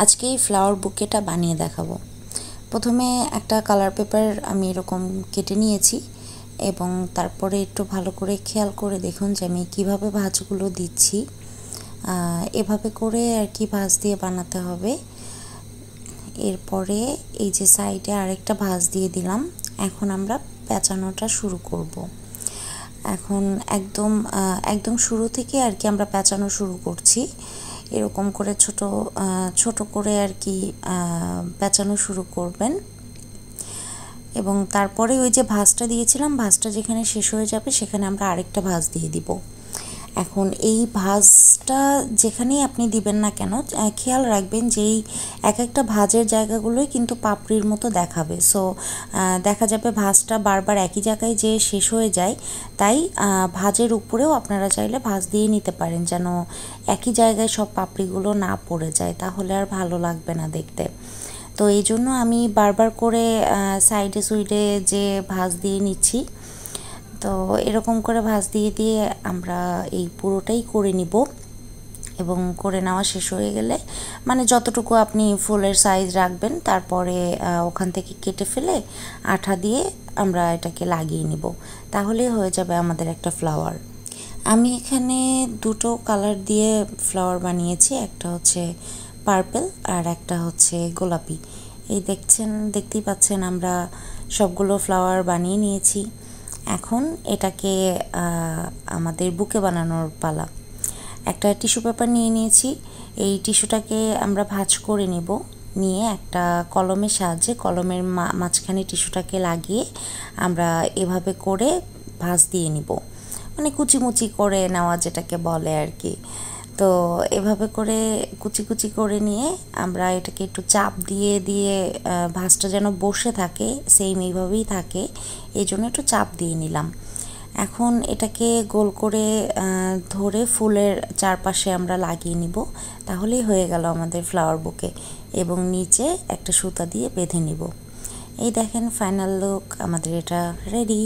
আজকে এই ফ্লাওয়ার বুকেটা বানিয়ে দেখাবো। প্রথমে একটা কালার পেপার আমি এরকম কেটে নিয়েছি এবং তারপরে একটু ভালো করে খেয়াল করে দেখুন যে আমি কিভাবে ভাঁজগুলো দিচ্ছি। এভাবে করে আর কি ভাঁজ দিয়ে বানাতে হবে। এরপরে এই যে সাইডে আরেকটা ভাঁজ দিয়ে দিলাম। এখন আমরা পেঁচানোটা শুরু করব। এখন একদম শুরু থেকে আর কি আমরা পেঁচানো শুরু করছি। এরকম করে ছোট করে আর কি পেঁচানো শুরু করবেন এবং তারপরে ওই যে ভাঁজটা দিয়েছিলাম, ভাঁজটা যেখানে শেষ হয়ে যাবে সেখানে আমরা আরেকটা ভাঁজ দিয়ে দিব। এখন এই ভাঁজটা যেখানেই আপনি দিবেন না কেন খেয়াল রাখবেন যে এই এক একটা ভাঁজের জায়গাগুলোই কিন্তু পাপড়ির মতো দেখাবে। সো দেখা যাবে ভাঁজটা বারবার একই জায়গায় যে শেষ হয়ে যায়, তাই ভাঁজের উপরেও আপনারা চাইলে ভাঁজ দিয়ে নিতে পারেন যেন একই জায়গায় সব পাপড়িগুলো না পড়ে যায়, তাহলে আর ভালো লাগবে না দেখতে। তো এই জন্য আমি বারবার করে সাইডে সুইডে যে ভাঁজ দিয়ে নিচ্ছি। তো এরকম করে ভাঁজ দিয়ে দিয়ে আমরা এই পুরোটাই করে নিব এবং করে নেওয়া শেষ হয়ে গেলে মানে যতটুকু আপনি ফুলের সাইজ রাখবেন তারপরে ওখান থেকে কেটে ফেলে আঠা দিয়ে আমরা এটাকে লাগিয়ে নিব, তাহলেই হয়ে যাবে আমাদের একটা ফ্লাওয়ার। আমি এখানে দুটো কালার দিয়ে ফ্লাওয়ার বানিয়েছি, একটা হচ্ছে পার্পল আর একটা হচ্ছে গোলাপি। এই দেখতেই পাচ্ছেন আমরা সবগুলো ফ্লাওয়ার বানিয়ে নিয়েছি। এখন এটাকে আমাদের বুকে বানানোর পালা। একটা টিস্যু পেপার নিয়ে নিয়েছি, এই টিস্যুটাকে আমরা ভাঁজ করে নেব, নিয়ে একটা কলমের সাহায্যে কলমের মাঝখানে টিস্যুটাকে লাগিয়ে আমরা এভাবে করে ভাঁজ দিয়ে নিব, মানে কুচি করে নেওয়া যেটাকে বলে আর কি। তো এভাবে করে কুচি করে নিয়ে আমরা এটাকে একটু চাপ দিয়ে দিয়ে ভাঁজটা যেন বসে থাকে, সেম এইভাবেই থাকে, এই জন্য একটু চাপ দিয়ে নিলাম। এখন এটাকে গোল করে ধরে ফুলের চারপাশে আমরা লাগিয়ে নিব, তাহলেই হয়ে গেল আমাদের ফ্লাওয়ার বুকে। এবং নিচে একটা সুতা দিয়ে বেঁধে নিব। এই দেখেন ফাইনাল লুক, আমাদের এটা রেডি।